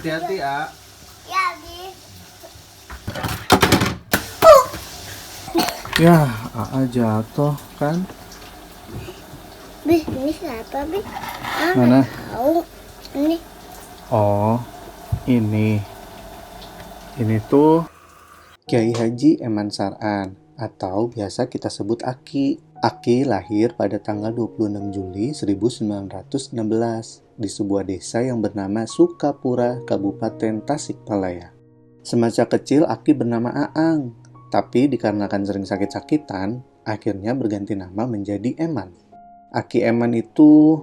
Hati-hati, A. Ya, Bi. Ya, A jatuh kan? Bi, ini siapa, Bi? Mana? Tahu. Ini. Oh, ini. Ini tuh Kiai Haji Eman Sar'an atau biasa kita sebut Aki. Aki lahir pada tanggal 26 Juli 1916 di sebuah desa yang bernama Sukapura, Kabupaten Tasikmalaya. Semasa kecil Aki bernama Aang, tapi dikarenakan sering sakit-sakitan, akhirnya berganti nama menjadi Eman. Aki Eman itu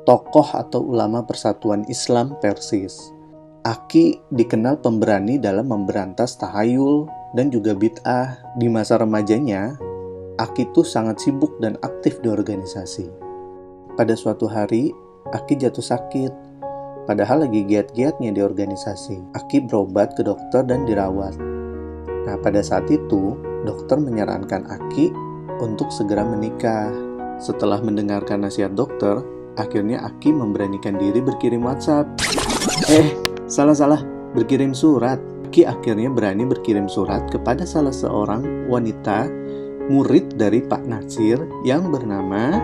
tokoh atau ulama Persatuan Islam Persis. Aki dikenal pemberani dalam memberantas tahayul dan juga bid'ah. Di masa remajanya, Aki tuh sangat sibuk dan aktif di organisasi. Pada suatu hari, Aki jatuh sakit. Padahal lagi giat-giatnya di organisasi. Aki berobat ke dokter dan dirawat. Nah, pada saat itu, dokter menyarankan Aki untuk segera menikah. Setelah mendengarkan nasihat dokter, akhirnya Aki memberanikan diri berkirim WhatsApp. Salah, berkirim surat. Aki akhirnya berani berkirim surat kepada salah seorang wanita murid dari Pak Nasir yang bernama,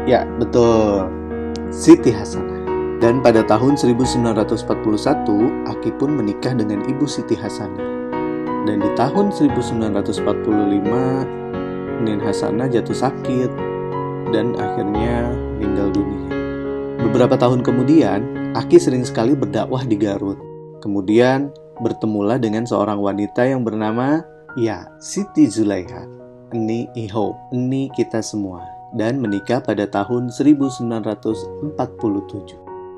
ya betul, Siti Hasanah. Dan pada tahun 1941, Aki pun menikah dengan Ibu Siti Hasanah. Dan di tahun 1945, Nen Hasanah jatuh sakit dan akhirnya meninggal dunia. Beberapa tahun kemudian, Aki sering sekali berdakwah di Garut. Kemudian bertemulah dengan seorang wanita yang bernama Siti Zulaiha, Eni Iho, Eni kita semua, dan menikah pada tahun 1947.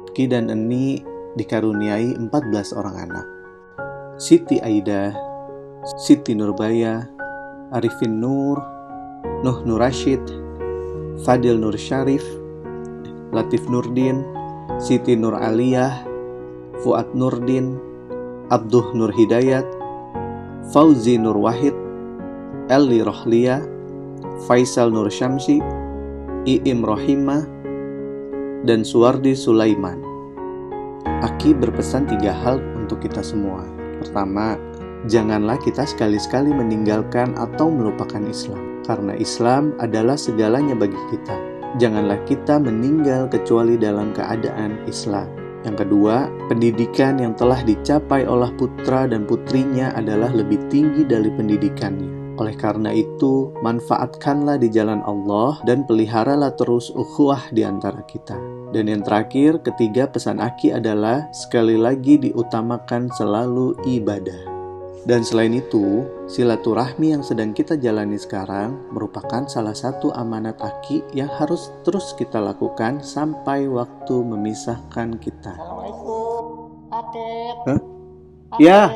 Aki dan Eni dikaruniai 14 orang anak. Siti Aidah, Siti Nurbaya, Arifin Nur, Nuh Nur Rashid, Fadil Nur Syarif, Latif Nurdin, Siti Nur Aliyah, Fuad Nurdin, Abduh Nur Hidayat, Fauzi Nur Wahid, Eli Rohlia, Faisal Nur Syamsi, Iim Rohimah, dan Suwardi Sulaiman. Aki berpesan 3 hal untuk kita semua. Pertama, janganlah kita sekali-sekali meninggalkan atau melupakan Islam, karena Islam adalah segalanya bagi kita. Janganlah kita meninggal kecuali dalam keadaan Islam. Yang kedua, pendidikan yang telah dicapai oleh putra dan putrinya adalah lebih tinggi dari pendidikannya. Oleh karena itu, manfaatkanlah di jalan Allah dan peliharalah terus ukhuwah di antara kita. Dan yang terakhir, ketiga, pesan Aki adalah sekali lagi diutamakan selalu ibadah. Dan selain itu, silaturahmi yang sedang kita jalani sekarang merupakan salah satu amanat Aki yang harus terus kita lakukan sampai waktu memisahkan kita. Assalamualaikum, Adep. Hah? Ya,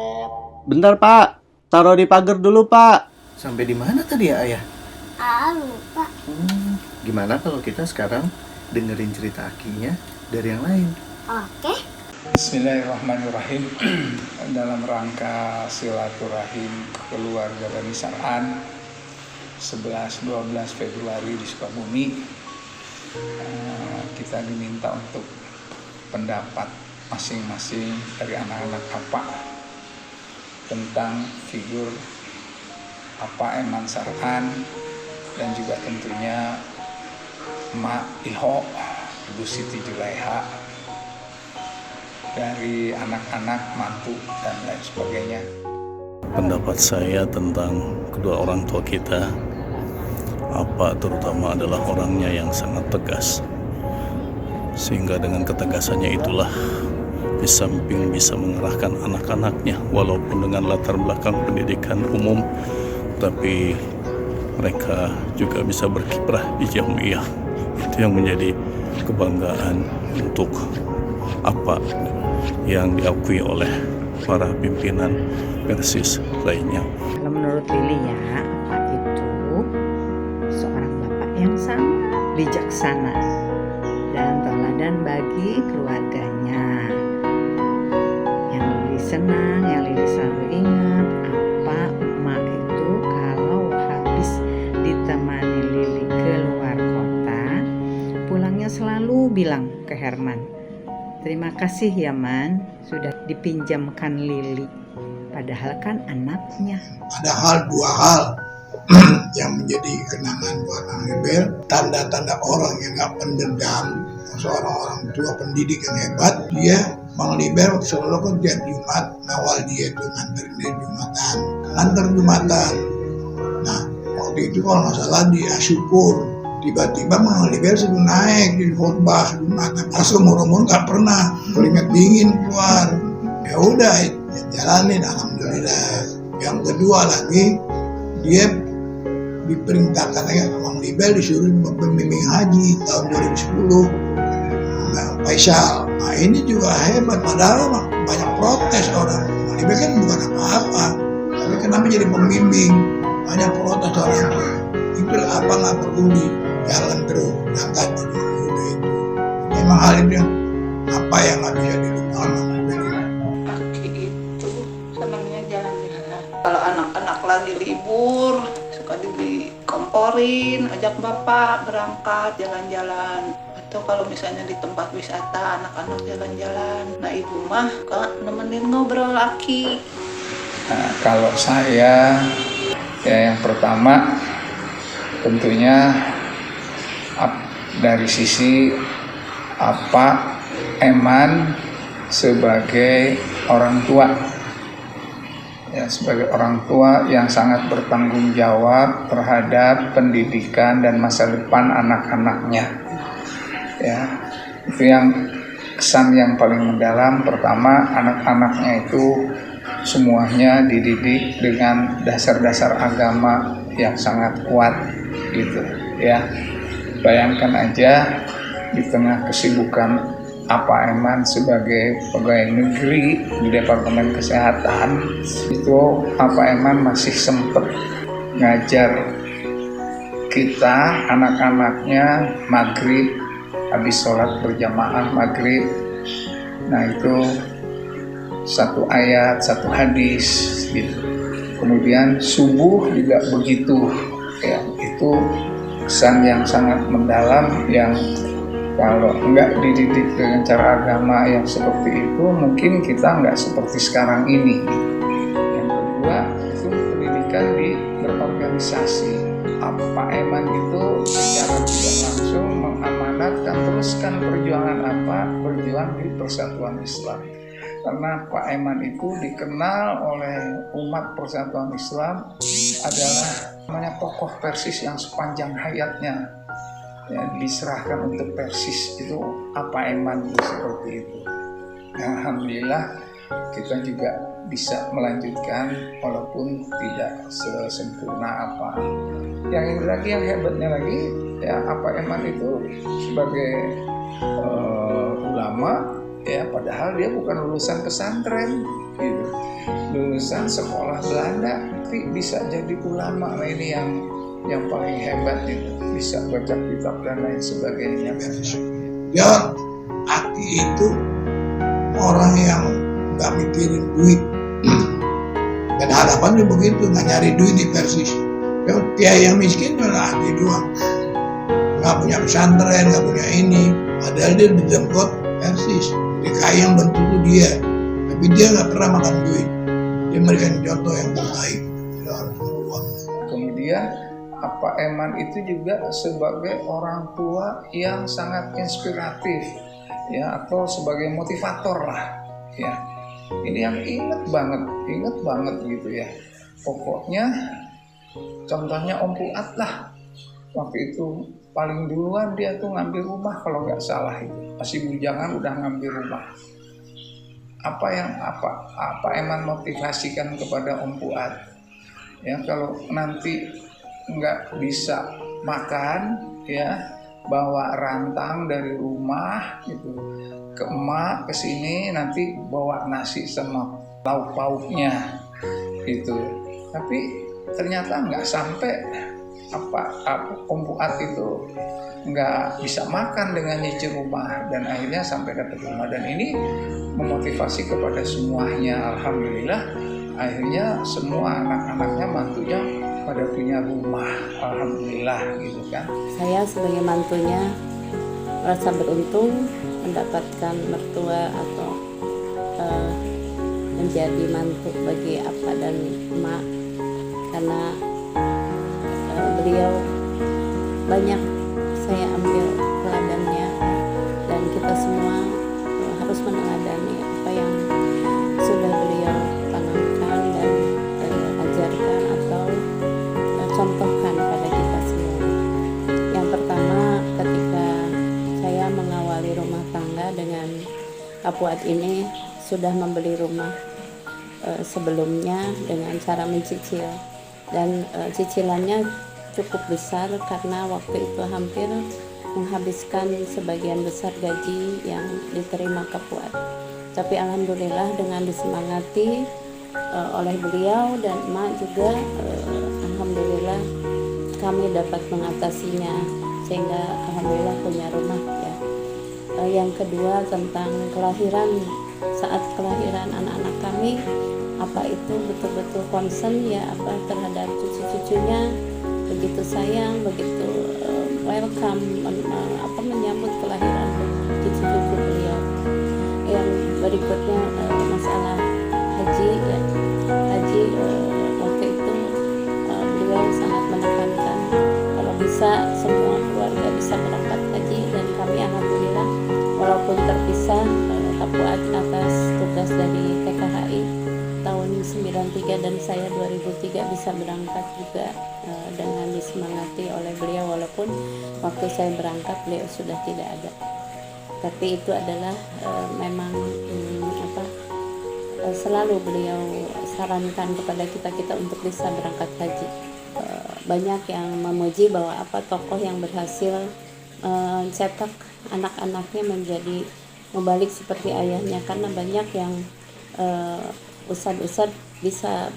bentar Pak. Taruh di pagar dulu Pak. Sampai di mana tadi ya Ayah? Lupa. Gimana kalau kita sekarang dengerin cerita Akinya dari yang lain? Oke. Bismillahirrahmanirrahim. Dalam rangka silaturahim keluarga Bani Sar'an 11-12 Februari di Sukabumi, kita diminta untuk pendapat masing-masing dari anak-anak apa tentang figur apa Eman Sar'an dan juga tentunya Mak Iho, Ibu Siti Zulaiha, dari anak-anak, mantu, dan lain sebagainya. Pendapat saya tentang kedua orang tua kita, apa terutama adalah orangnya yang sangat tegas, sehingga dengan ketegasannya itulah di samping bisa mengerahkan anak-anaknya walaupun dengan latar belakang pendidikan umum, tapi mereka juga bisa berkiprah di jamiah. Itu yang menjadi kebanggaan untuk apa yang diakui oleh para pimpinan Persis lainnya. Kalau menurut Lili ya, Pak itu seorang bapak yang sangat bijaksana dan teladan bagi keluarganya. Yang Lili senang, yang Lili selalu ingat, apa emak itu kalau habis ditemani Lili keluar kota, pulangnya selalu bilang ke Herman, Terima kasih ya Man, sudah dipinjamkan Lili. Padahal kan anaknya. Ada dua hal yang menjadi kenangan buat Bang Libel. Tanda-tanda orang yang gak pendendam, seorang orang tua pendidik yang hebat. Bang Libel selalu kan tiap Jumat ngawal dia itu nganterin dia Jumatan. Nganter Jumatan. Nah, waktu itu kalau nggak salah dia syukur. Tiba-tiba Bang Libel sudah naik di khotbah Jumatan. Pas umur-umur nggak pernah keringat dingin keluar. Ya udah, jalanin, alhamdulillah. Yang kedua lagi, dia diperintahkan Bang Libel disuruh membimbing haji tahun 2010. Faisal. Nah ini juga hebat, padahal banyak protes orang. Bang Libel kan bukan apa-apa, tapi kenapa jadi pembimbing? Banyak protes orang. Itu apa nggak peduli, jalan terus, berangkat dulu itu. Memang hal itu apa yang nggak bisa dilupakan Bang Libel. Aki itu senangnya jalan-jalan. Kalau anak-anak lagi libur, suka dikomporin, ajak bapak berangkat jalan-jalan. Atau kalau misalnya di tempat wisata anak-anak jalan-jalan, nah ibu mah Kak nemenin ngobrol Aki. Nah, kalau saya ya yang pertama tentunya dari sisi apa Eman sebagai orang tua, ya sebagai orang tua yang sangat bertanggung jawab terhadap pendidikan dan masa depan anak-anaknya. Ya, itu yang kesan yang paling mendalam. Pertama, anak-anaknya itu semuanya dididik dengan dasar-dasar agama yang sangat kuat gitu ya. Bayangkan aja di tengah kesibukan apa Eman sebagai pegawai negeri di Departemen Kesehatan, itu apa Eman masih sempat ngajar kita anak-anaknya maghrib, habis sholat berjamaah maghrib. Nah itu satu ayat, satu hadis gitu. Kemudian subuh juga begitu ya. Itu kesan yang sangat mendalam, yang kalau enggak dididik dengan cara agama yang seperti itu, mungkin kita enggak seperti sekarang ini. Yang kedua itu pendidikan di berorganisasi. Pak Eman itu secara tidak langsung mengamanatkan teruskan perjuangan berjuang di Persatuan Islam. Karena Pak Eman itu dikenal oleh umat Persatuan Islam adalah namanya tokoh Persis yang sepanjang hayatnya ya, diserahkan untuk Persis. Itu apa Eman seperti itu. Alhamdulillah kita juga bisa melanjutkan walaupun tidak sesempurna apa. Yang ini lagi, yang hebatnya lagi ya, apa Eman itu sebagai ulama ya, padahal dia bukan lulusan pesantren gitu, lulusan sekolah Belanda, tapi bisa jadi ulama. Nah ini yang paling hebat itu, bisa baca kitab dan lain sebagainya. Ya, Aki itu orang yang nggak mikirin duit, dan harapannya begitu, nggak nyari duit di Persis. Yang kiai yang miskin malah Aki doang, nggak punya pesantren, nggak punya ini, padahal dia dijemput Persis. DKI yang bantu itu dia, tapi dia nggak pernah makan duit. Dia memberikan contoh yang terbaik. Kemudian apa Eman itu juga sebagai orang tua yang sangat inspiratif ya, atau sebagai motivator lah ya. Ini yang inget banget gitu ya. Pokoknya contohnya Om Fuad lah, waktu itu paling duluan dia tuh ngambil rumah kalau nggak salah, itu masih bujangan udah ngambil rumah. Apa Eman motivasikan kepada Om Fuad ya, kalau nanti nggak bisa makan ya, bawa rantang dari rumah gitu ke emak ke sini, nanti bawa nasi sama lauk pauknya gitu. Tapi ternyata nggak sampai Om Fuad itu nggak bisa makan dengan nyicil rumah, dan akhirnya sampai dapat rumah. Dan ini memotivasi kepada semuanya. Alhamdulillah akhirnya semua anak-anaknya, mantunya pada punya rumah. Alhamdulillah gitu kan. Saya sebagai mantunya merasa beruntung mendapatkan mertua atau menjadi mantu bagi apa dan emak, karena beliau banyak saya ambil teladannya, dan kita semua harus meneladani apa yang sudah beliau tanamkan dan ajarkan atau contohkan pada kita semua. Yang pertama, ketika saya mengawali rumah tangga dengan Kapuat ini, sudah membeli rumah sebelumnya dengan cara mencicil, dan cicilannya cukup besar karena waktu itu hampir menghabiskan sebagian besar gaji yang diterima Kapuat. Tapi alhamdulillah dengan disemangati oleh beliau dan emak juga, alhamdulillah kami dapat mengatasinya sehingga alhamdulillah punya rumah ya. Yang kedua, tentang kelahiran, saat kelahiran anak-anak kami, apa itu betul-betul concern ya apa terhadap cucu-cucunya, begitu sayang, begitu welcome, menyambut kelahiran cucu-cucu beliau. Yang berikutnya masalah haji ya. Haji waktu itu beliau sangat menekankan kalau bisa semua keluarga bisa berangkat haji, dan kami alhamdulillah walaupun terpisah, Kapuat atas tugas dari PKHI tahun 93 dan saya 2003 bisa berangkat juga dengan disemangati oleh beliau, walaupun waktu saya berangkat beliau sudah tidak ada. Tapi itu adalah memang selalu beliau sarankan kepada kita untuk bisa berangkat haji. Banyak yang memuji bahwa tokoh yang berhasil cetak anak-anaknya menjadi membalik seperti ayahnya, karena banyak yang ustad-ustad bisa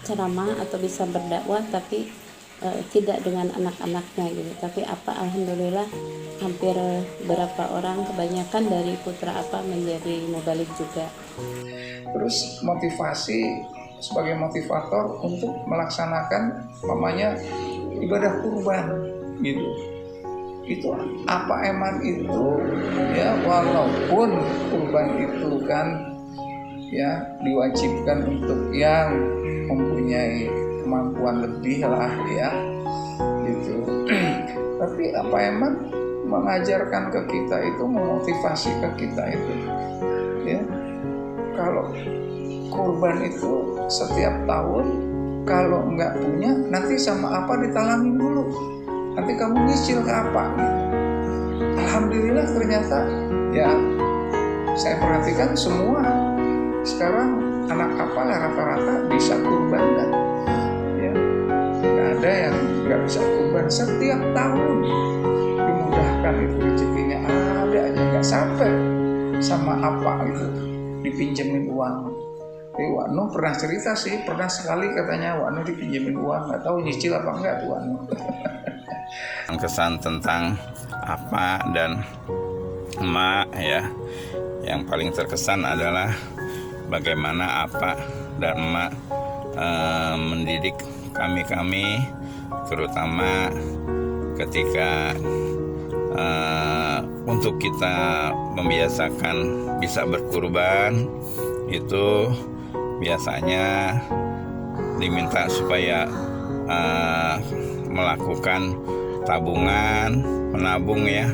ceramah atau bisa berdakwah tapi tidak dengan anak-anaknya gitu. Tapi alhamdulillah hampir berapa orang, kebanyakan dari putra menjadi mubalik juga. Terus motivasi sebagai motivator untuk melaksanakan ibadah kurban gitu. Itu eman itu ya, walaupun kurban itu kan ya diwajibkan untuk yang mempunyai kemampuan lebih lah ya gitu. Tapi eman mengajarkan ke kita itu, memotivasi ke kita itu ya, kalau kurban itu setiap tahun kalau nggak punya nanti sama ditalangin dulu, nanti kamu nyicil ke gitu. Alhamdulillah ternyata ya saya perhatikan semua sekarang anak rata-rata bisa kurban kan ya, nggak ada yang nggak bisa kurban. Setiap tahun dimudahkan itu rezekinya, ada aja nggak sampai sama gitu dipinjemin uang. Wak Nuh pernah cerita sih, pernah sekali katanya Wak Nuh dipinjemin uang, nggak tahu nyicil apa enggak tuh Wak Nuh. Kesan tentang dan emak ya, yang paling terkesan adalah bagaimana dan emak mendidik kami terutama ketika untuk kita membiasakan bisa berkurban. Itu biasanya diminta supaya melakukan tabungan, menabung ya,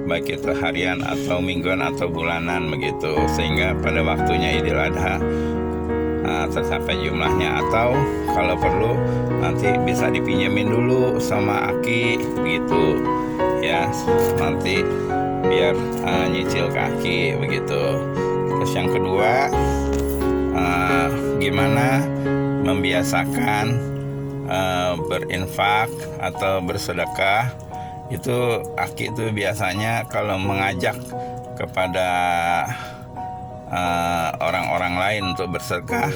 baik itu harian atau mingguan atau bulanan begitu, sehingga pada waktunya Idul Adha tercapai jumlahnya, atau kalau perlu nanti bisa dipinjemin dulu sama aki begitu ya, nanti biar nyicil ke aki begitu. Terus yang kedua, gimana membiasakan berinfak atau bersedekah. Itu aki itu biasanya kalau mengajak kepada orang-orang lain untuk bersedekah,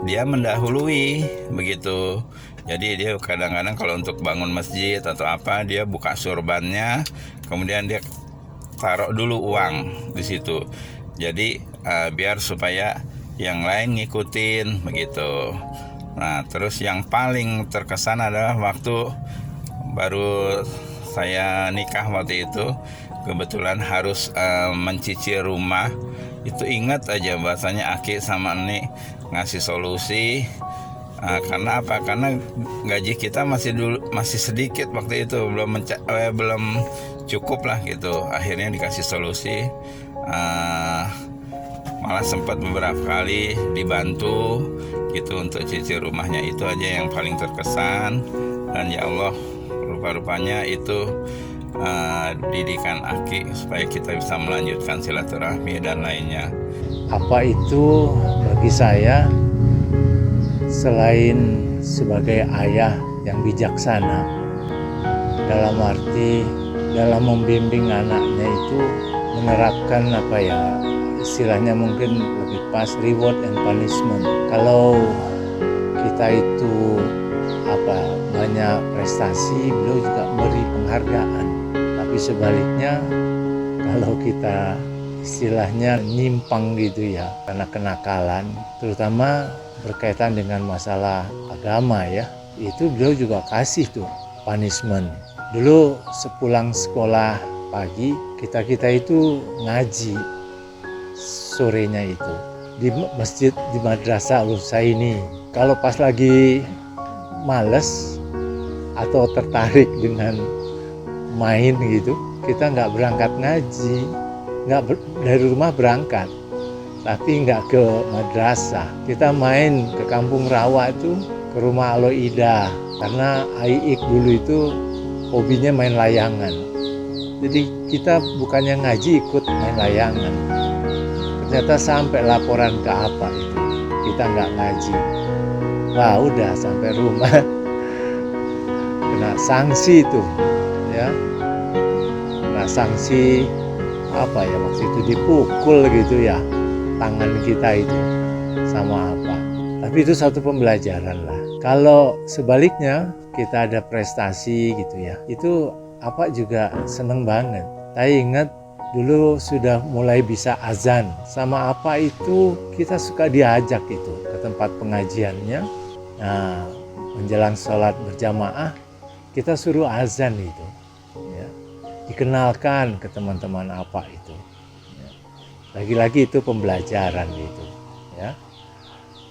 dia mendahului begitu. Jadi dia kadang-kadang kalau untuk bangun masjid atau dia buka surbannya, kemudian dia taruh dulu uang di situ. Jadi biar supaya yang lain ngikutin begitu. Nah, terus yang paling terkesan adalah waktu baru saya nikah waktu itu, kebetulan harus mencicil rumah, itu ingat aja bahasanya Aki sama Eni ngasih solusi. Karena apa? Karena gaji kita masih sedikit waktu itu, belum cukup lah gitu. Akhirnya dikasih solusi, malah sempat beberapa kali dibantu gitu untuk cicil rumahnya. Itu aja yang paling terkesan. Dan ya Allah, rupa-rupanya itu didikan Aki supaya kita bisa melanjutkan silaturahmi dan lainnya. Apa itu bagi saya, selain sebagai ayah yang bijaksana, dalam arti dalam membimbing anaknya itu menerapkan istilahnya mungkin lebih pas, reward and punishment. Kalau kita itu banyak prestasi, beliau juga beri penghargaan. Tapi sebaliknya, kalau kita istilahnya nyimpang gitu ya, karena kenakalan, terutama berkaitan dengan masalah agama ya, itu beliau juga kasih tuh punishment. Dulu sepulang sekolah pagi, kita itu ngaji sorenya itu di masjid, di madrasah Al-Husaini. Kalau pas lagi males atau tertarik dengan main gitu, kita nggak berangkat ngaji, dari rumah berangkat, tapi nggak ke madrasah. Kita main ke Kampung Rawa itu, ke rumah Aloida, karena Aiik dulu itu hobinya main layangan. Jadi kita bukannya ngaji, ikut main layangan. Ternyata sampai laporan ke apa itu, kita nggak ngaji. Wah, udah sampai rumah kena sanksi tuh ya, kena sanksi waktu itu dipukul gitu ya tangan kita itu sama apa. Tapi itu satu pembelajaran lah. Kalau sebaliknya kita ada prestasi gitu ya, itu apa juga seneng banget. Saya ingat dulu sudah mulai bisa azan, sama apa itu kita suka diajak itu ke tempat pengajiannya. Nah, menjelang sholat berjamaah kita suruh azan itu ya. Dikenalkan ke teman-teman apa itu ya. Lagi-lagi itu pembelajaran gitu ya.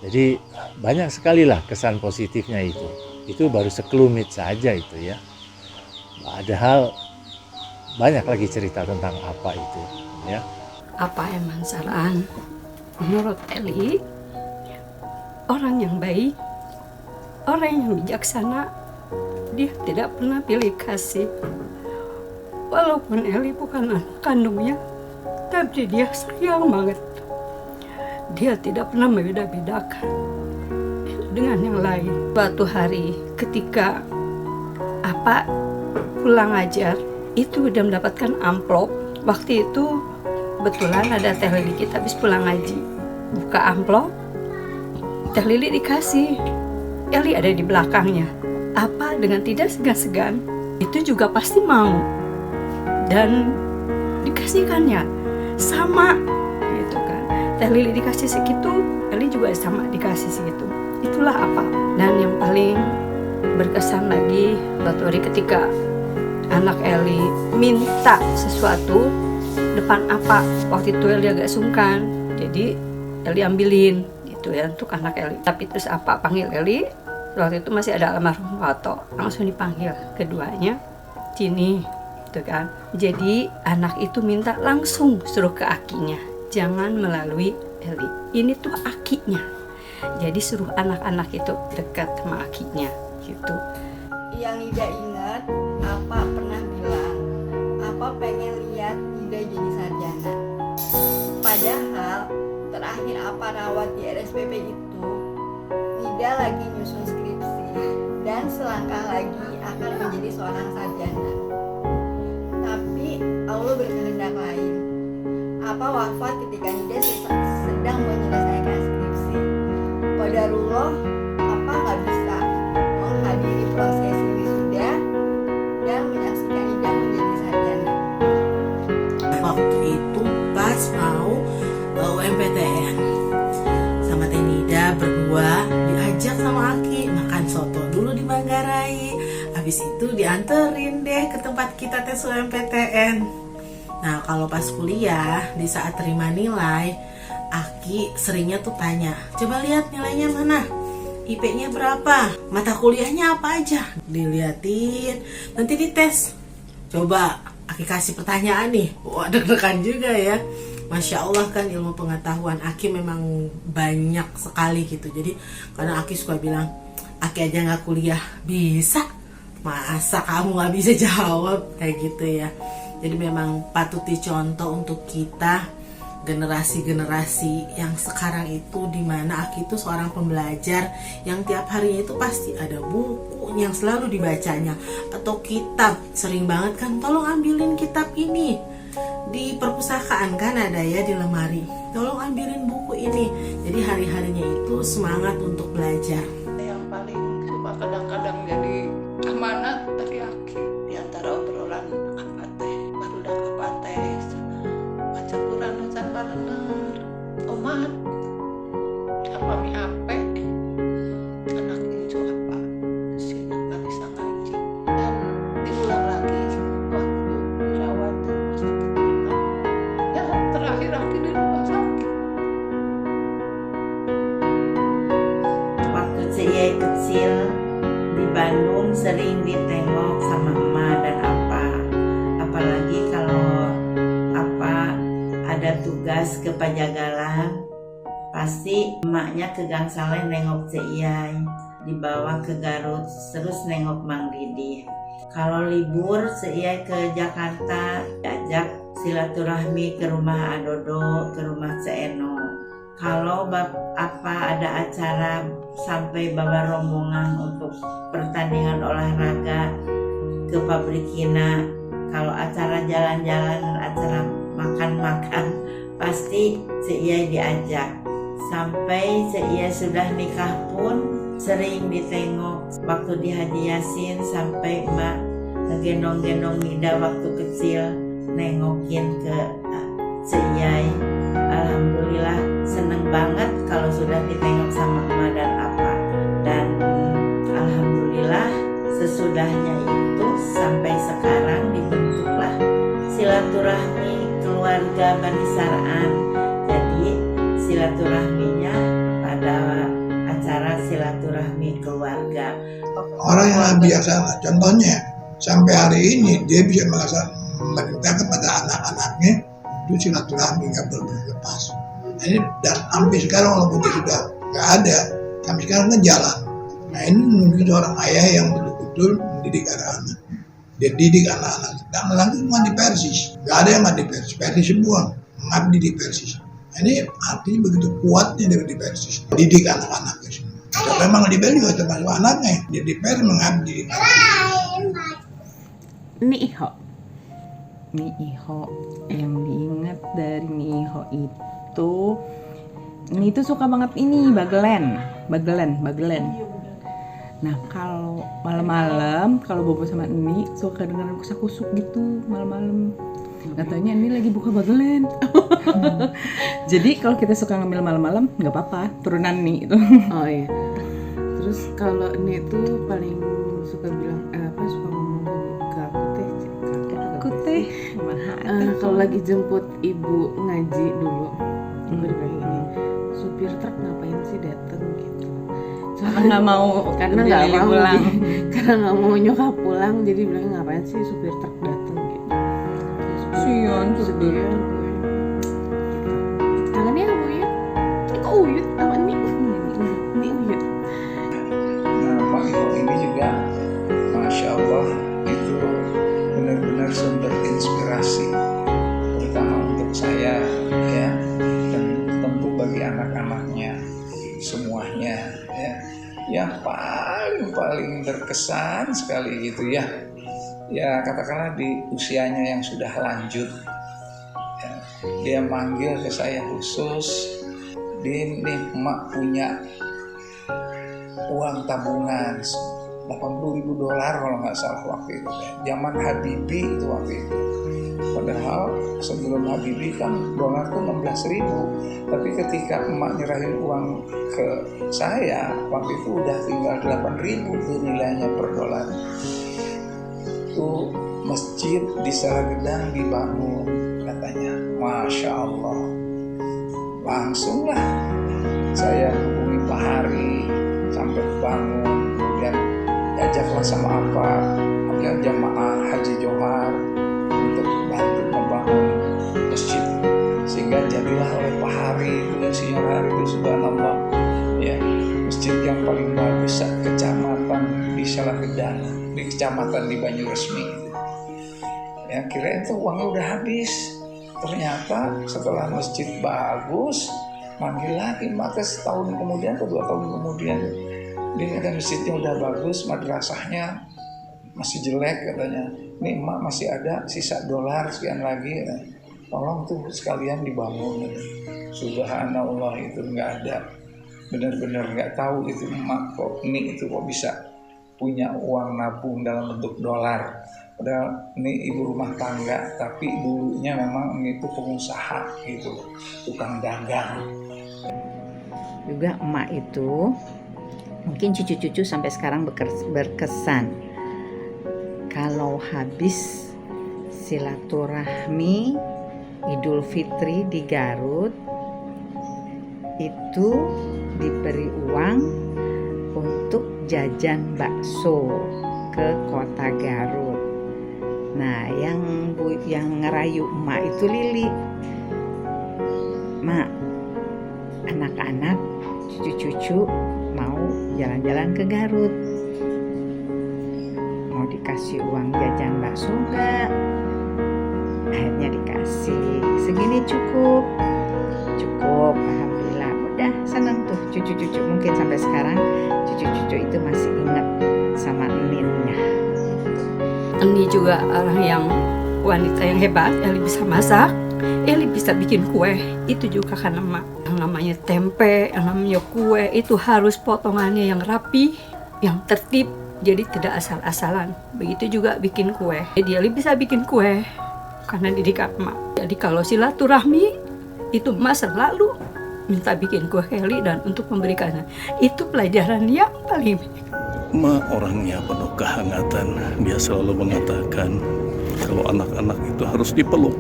Jadi banyak sekali lah kesan positifnya itu. Itu baru sekelumit saja itu ya. Padahal banyak lagi cerita tentang apa itu ya. Apa Eman Sar'an? Menurut Eli, orang yang baik, orang yang bijaksana, dia tidak pernah pilih kasih. Walaupun Eli bukan anak kandungnya, tapi dia sayang banget. Dia tidak pernah membeda-bedakan dengan yang lain. Suatu hari ketika apa pulang ajar, itu udah mendapatkan amplop. Waktu itu kebetulan ada Teh Lili kita habis pulang ngaji. Buka amplop, Teh Lili dikasih. Eli ada di belakangnya. Apa dengan tidak segan-segan, itu juga pasti mau. Dan dikasihkannya sama gitu kan. Teh Lili dikasih segitu, Eli juga sama dikasih segitu. Itulah apa. Dan yang paling berkesan lagi, suatu hari ketika anak Eli minta sesuatu depan apa, waktu itu Eli agak sungkan, jadi Eli ambilin gitu ya untuk anak Eli. Tapi terus apa panggil Eli, waktu itu masih ada almarhum Wato, langsung dipanggil keduanya, sini gitu kan. Jadi anak itu minta langsung suruh ke akinya, jangan melalui Eli. Ini tuh akinya, jadi suruh anak-anak itu dekat sama akinya gitu. Yang Ida ingat, apa pernah bilang, apa pengen lihat Ida jadi sarjana. Padahal terakhir apa rawat di RSPP itu, Ida lagi nyusun skripsi dan selangkah lagi akan menjadi seorang sarjana. Tapi Allah berkehendak lain. Apa wafat ketika Ida sedang menyelesaikan skripsi. Qadarullah, apa nggak bisa menghadiri prosesi wisuda dan menyaksikan Ida menjadi sarjana. Waktu itu pas mau UMPTN sama Teh Nida berdua diajak sama Aki makan soto dulu di Manggarai. Habis itu dianterin deh ke tempat kita tes UMPTN. Nah kalau pas kuliah di saat terima nilai, Aki seringnya tuh tanya, coba lihat nilainya mana, IP-nya berapa, mata kuliahnya apa aja, diliatin, nanti dites. Coba Aki kasih pertanyaan nih, wah deg-degan juga ya. Masya Allah kan ilmu pengetahuan Aki memang banyak sekali gitu. Jadi kadang Aki suka bilang, Aki aja gak kuliah bisa, masa kamu gak bisa jawab, kayak gitu ya. Jadi memang patut dicontoh untuk kita generasi-generasi yang sekarang itu, dimana Aki itu seorang pembelajar yang tiap harinya itu pasti ada buku yang selalu dibacanya atau kitab. Sering banget kan, tolong ambilin kitab ini di perpustakaan kan ada ya di lemari, tolong ambilin buku ini. Jadi hari-harinya itu semangat untuk belajar. Yang paling suka kadang-kadang jadi amanat dari Aki di antara obrolan apa teh baru dak apa teh baca Quran dan barenang omat apa mi ape anak incu apa sina nggak bisa ngaji dan diulang lagi waktu dirawat di rumah sakit. Ya terakhir Aki di rumah sakit. Waktu saya kecil di Bandung sering ditengok sama emak dan apa. Apalagi kalau apa ada tugas ke Pajagalan, pasti emaknya ke Gang Saleh nengok Cek Iyai, dibawa ke Garut, terus nengok Mang Didi. Kalau libur Cek Iyai ke Jakarta, diajak silaturahmi ke rumah Adodo, ke rumah Cek Eno. Kalau apa ada acara sampai bawa rombongan untuk pertandingan olahraga ke Pabrikina, kalau acara jalan-jalan, acara makan-makan, pasti Cek Iyai diajak. Sampai Cek Iyai sudah nikah pun sering ditengok. Waktu di Haji Yasin sampai emak ngegendong-gendong Nida waktu kecil, nengokin ke Cek Iyai. Alhamdulillah seneng banget kalau sudah ditengok sama emak dan apa. Dan alhamdulillah sesudahnya itu sampai sekarang dibentuklah silaturahmi keluarga Bani Sar'an. Jadi silaturahminya pada acara silaturahmi keluarga. Orang yang biasa, contohnya sampai hari ini dia bisa memerintah kepada anak-anaknya itu silaturahmi nggak boleh lepas. Ini dan sampai sekarang walaupun dia sudah nggak ada, sampai sekarang kan jalan. Nah ini menunjukkan seorang ayah yang betul-betul mendidik anak-anak. Dia didik anak-anak. Dan langsung cuma di Persis, nggak ada yang di Persis. Persis semua mengabdi di Persis. Nah, ini artinya begitu kuatnya dia di Persis, didik anak-anaknya semua. Dan memang di Bali juga termasuk anaknya. Dia di Persis mengabdi di Persis. Mie Iho yang diingat dari Mie Iho itu, ini tuh suka banget ini bagelen. Nah kalau malam-malam kalau bobo sama ini suka dengerin kusak-kusuk gitu malam-malam. Katanya ini lagi buka bagelen. Jadi kalau kita suka ngambil malam-malam nggak apa-apa, turunan nih itu. Oh iya. Terus kalau ini tuh paling suka bilang suka ngomong ke aku teh. Kalau lagi jemput ibu ngaji dulu, ibu dibilang gini, supir truk ngapain sih dateng gitu. Karena nggak mau, karena nggak mau pulang, karena nggak mau nyokap pulang, jadi bilang ngapain sih supir truk dateng gitu. Sian sedih. Tangannya apa ya? Kok Uyut sama ini Uyut. Nama Iho ini juga, masya Allah itu benar-benar sumber inspirasi, terutama untuk saya ya, dan tentu bagi anak-anaknya semuanya ya. Yang paling berkesan sekali gitu ya. Ya katakanlah di usianya yang sudah lanjut ya, dia manggil ke saya khusus, Din, emak punya uang tabungan $80.000 kalau nggak salah waktu itu ya. Zaman Habibie itu waktu itu. Padahal sebelum Habibie kan dolar tuh 16.000, tapi ketika emak nyerahin uang ke saya waktu itu udah tinggal 8.000 tuh nilainya per dolar. Itu masjid di Saragedang dibangun, katanya. Masya Allah. Langsunglah saya hubungi Pak Hari sampai bangun, kemudian diajaklah sama jamaah Haji Johar untuk bantu membangun masjid, sehingga jadilah oleh Pak Hari itu, Insinyur Hari itu, subhanallah, ya, masjid yang paling bagus kecamatan di Salahgedan, di kecamatan di Banyuresmi. Ya, kira itu uangnya udah habis. Ternyata setelah masjid bagus, manggil lagi, maka setahun kemudian atau 2 tahun kemudian dia ada masjidnya udah bagus, madrasahnya masih jelek katanya. Ini emak masih ada sisa dolar sekian lagi, tolong tuh sekalian dibangun. Subhanallah, itu nggak ada, benar-benar nggak tahu itu emak kok ini itu kok bisa punya uang nabung dalam bentuk dolar. Padahal ini ibu rumah tangga, tapi dulunya memang ini itu pengusaha gitu, tukang dagang. Juga emak itu mungkin cucu-cucu sampai sekarang berkesan kalau habis silaturahmi Idul Fitri di Garut itu diberi uang untuk jajan bakso ke kota Garut. Nah, yang ngerayu emak itu Lili. Mak, anak-anak, cucu-cucu mau jalan-jalan ke Garut. Mau dikasih uang jajan bakso enggak? Akhirnya dikasih. Segini cukup. Alhamdulillah. Udah seneng tuh cucu-cucu. Mungkin sampai sekarang cucu-cucu itu masih ingat sama Ninnya. Ini juga orang yang wanita yang hebat. Eli bisa masak, Eli bisa bikin kue. Itu juga karena emak. Yang namanya tempe, yang namanya kue itu harus potongannya yang rapi, yang tertib. Jadi tidak asal-asalan. Begitu juga bikin kue. Jadi Eli bisa bikin kue karena didikan emak. Jadi kalau silaturahmi itu emak selalu minta bikin kue ke Eli dan untuk memberikannya. Itu pelajaran yang paling. Ma orangnya penuh kehangatan. Dia selalu mengatakan kalau anak-anak itu harus dipeluk,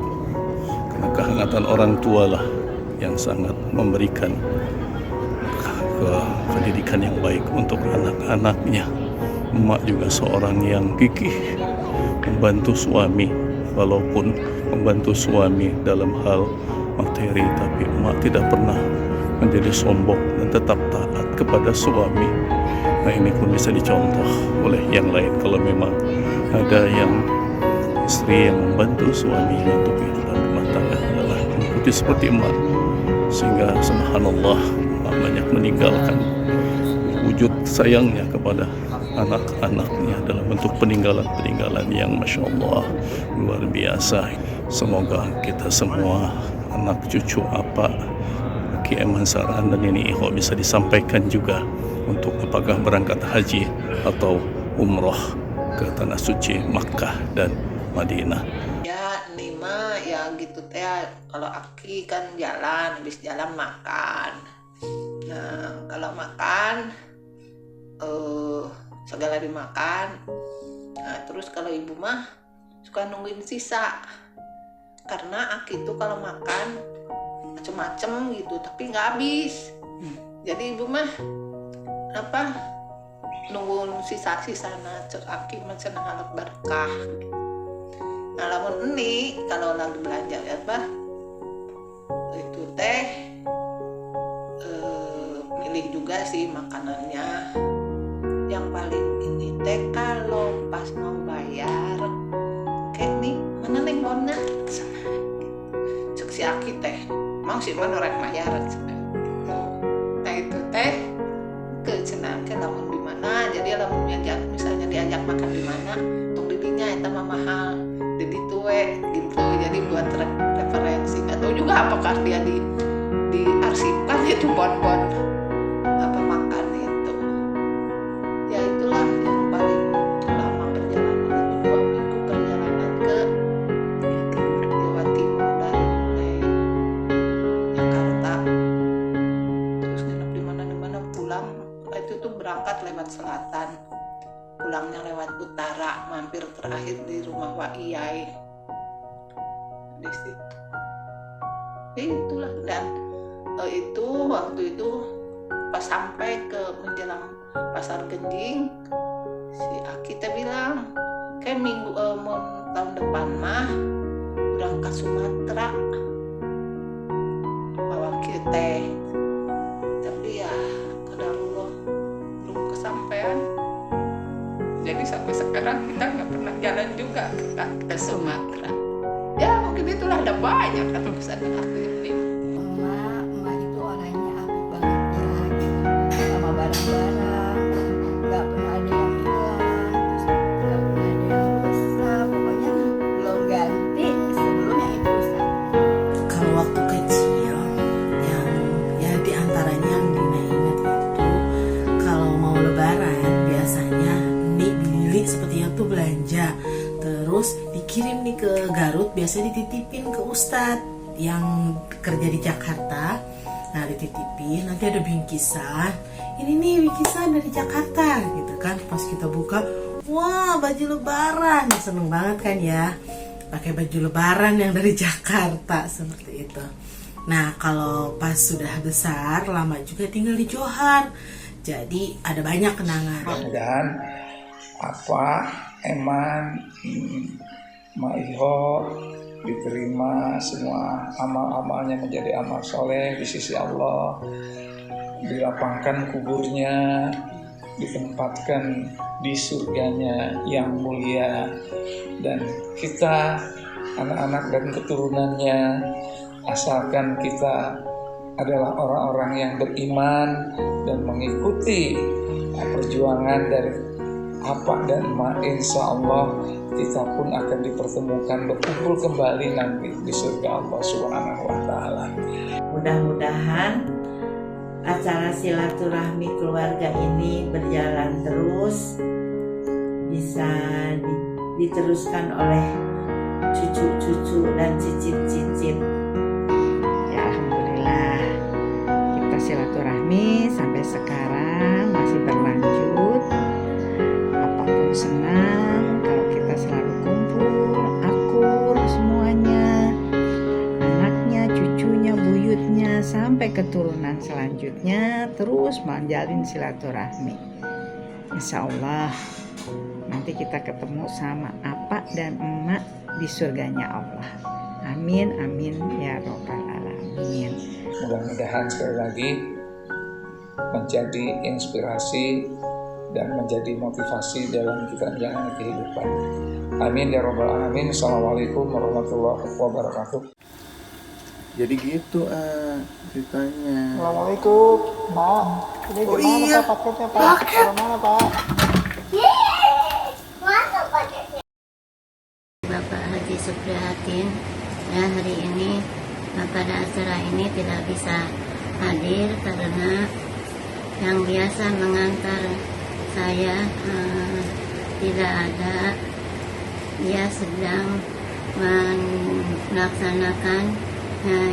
karena kehangatan orang tua lah yang sangat memberikan pendidikan yang baik untuk anak-anaknya. Emak juga seorang yang gigih membantu suami, walaupun membantu suami dalam hal materi, tapi emak tidak pernah menjadi sombong dan tetap taat kepada suami. Nah, ini pun bisa dicontoh oleh yang lain. Kalau memang ada yang istri yang membantu suaminya untuk dalam rumah tangga adalah mengikuti seperti emak, sehingga subhanallah emak banyak meninggalkan wujud sayangnya kepada anak-anaknya dalam bentuk peninggalan-peninggalan yang masya Allah luar biasa. Semoga kita semua anak cucu apa Ki Eman Saraan dan Nini Iho bisa disampaikan juga untuk apakah berangkat haji atau umroh ke tanah suci Makkah dan Madinah. Ya Nima ya gitu teh, kalau Aki kan jalan, habis jalan makan. Nah kalau makan segala dimakan. Nah terus kalau ibu mah suka nungguin sisa, karena Aki tuh kalau makan macem-macem gitu tapi nggak habis. Jadi ibu mah nunggu sisa-sisa cek Aki macam ngalap berkah. Nah lamun ini kalau lagi belanja ya itu teh milih juga sih makanannya. Yang paling ini teh kalau pas mau bayar kayak nih mana neng bona cek si Aki teh mau sih mana orang bayar. Nah itu teh ke cenah ke lamun di mana, jadi lamun misalnya diajak makan di mana tong didinya eta mah mahal di ditu we gitu. Jadi buat referensi, atau juga apakah dia diarsipkan itu bon-bon apa makan itu. Ya itulah yang paling lama perjalanan itu 2 minggu perjalanan ke Jawa Timur dari Jakarta. Terus nginep di mana pulang itu tuh berangkat lewat selatan, pulangnya lewat utara, mampir terakhir di rumah Wa Iyai di situ. itulah. Dan itu waktu itu pas sampai ke menjelang Pasar Genjing, si Aki teh bilang kayak minggu tahun depan mah berangkat Sumatera bawa kita, tapi ya qadarullah belum kesampaian. Jadi sampai sekarang kita nggak pernah jalan juga ke Sumatera. Ya mungkin itulah, ada banyak kan pesan aku ini. Emak itu orangnya apik banget ya, sama barang-barang, nggak pernah ada yang hilang, terus nggak pernah ada yang rusak, pokoknya belum ganti sebelum yang itu rusak. Kalau waktu kecil, yang ya diantaranya yang Dina ingat itu, kalau mau lebaran biasanya beli seperti yang tuh belanja, terus dikirim nih ke Garut, biasanya dititipin ke Ustadz yang kerja di Jakarta. Nah dititipin, nanti ada bingkisan, ini nih bingkisan dari Jakarta gitu kan. Pas kita buka, wah baju lebaran, seneng banget kan ya, pakai baju lebaran yang dari Jakarta seperti itu. Nah kalau pas sudah besar, lama juga tinggal di Johar, jadi ada banyak kenangan. Mudah-mudahan apa Eman, Maiho diterima semua amal-amalnya menjadi amal soleh di sisi Allah, dilapangkan kuburnya, ditempatkan di surganya yang mulia, dan kita anak-anak dan keturunannya, asalkan kita adalah orang-orang yang beriman dan mengikuti perjuangan dari Apa dan Ma, insya Allah kita pun akan dipertemukan berkumpul kembali nanti di surga Allah Subhanahu wa Ta'ala. Mudah-mudahan acara silaturahmi keluarga ini berjalan terus, bisa diteruskan oleh cucu-cucu dan cicit-cicit. Ya alhamdulillah, kita silaturahmi sampai sekarang masih berlanjut. Apapun senang kalau kita selalu kumpul, akur semuanya, anaknya, cucunya, buyutnya, sampai keturunan selanjutnya, terus menjalin silaturahmi. Insya Allah nanti kita ketemu sama Apa dan Emak di surganya Allah. Amin, amin ya robbal alamin. Mudah-mudahan sekali lagi menjadi inspirasi dan menjadi motivasi dalam kita menjalani kehidupan. Amin ya robbal alamin. Assalamualaikum warahmatullahi wabarakatuh. Jadi gitu ceritanya. Assalamualaikum, Pak. Ini gimana Pak paketnya Pak? Dari mana Pak? Masuk paketnya. Bapak Haji Suprihatin, ya hari ini pada acara ini tidak bisa hadir karena yang biasa mengantar saya tidak ada. Dia sedang melaksanakan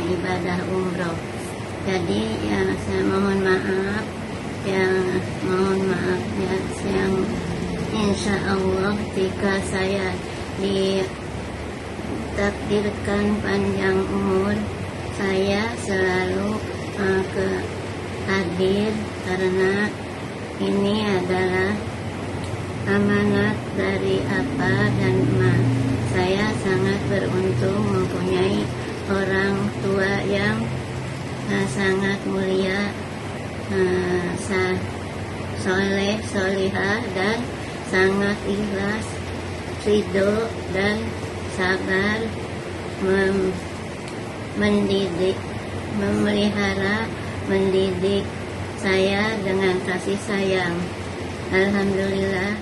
ibadah umroh. Jadi ya saya mohon maaf ya, yang insya Allah jika saya ditakdirkan panjang umur, saya selalu hadir karena ini adalah amanat dari Apa dan Ma. Saya sangat beruntung mempunyai orang tua yang sangat mulia, soleh, solihah, dan sangat ikhlas, ridho, dan sabar mendidik, memelihara, mendidik saya dengan kasih sayang. Alhamdulillah